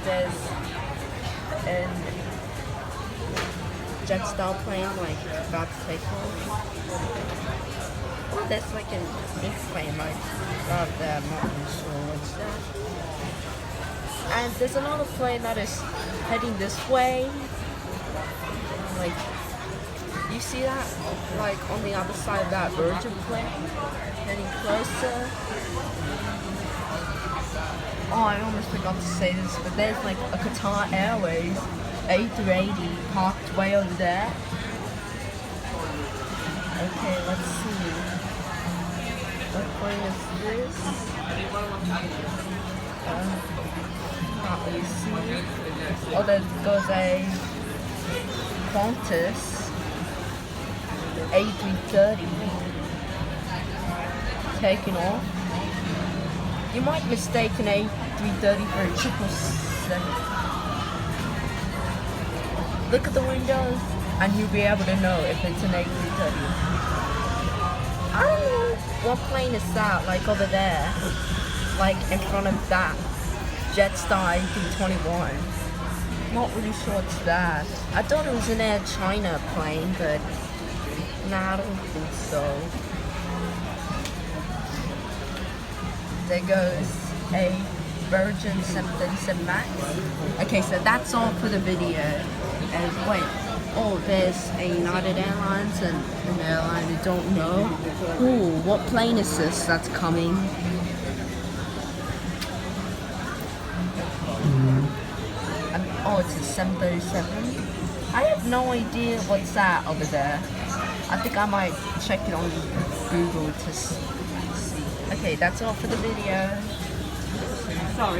there's an Jetstar plane like about to take off. Oh, there's like an ink plane like out there. I'm not really sure what's that. And there's another plane that is heading this way. Like, you see that? Like on the other side of that Virgin plane, heading closer. Oh, I almost forgot to say this, but there's like a Qatar Airways A380 parked way over there. Okay, let's see. What plane is this? Not really see. Oh, there goes a Qantas A330 taking off. You might mistake an A330 for a 777. Look at the windows and you'll be able to know if it's an A330. I don't know what plane is that, like over there, like in front of that Jetstar A321. Not really sure it's that. I thought it was an Air China plane, but nah, I don't think so. There goes a Virgin 737 Max. Okay, so that's all for the video. And wait, oh, there's a United Airlines and an airline I don't know. Ooh, what plane is this that's coming? Oh, it's a 737. I have no idea what's that over there. I think I might check it on Google to see. Okay, that's all for the video. Sorry.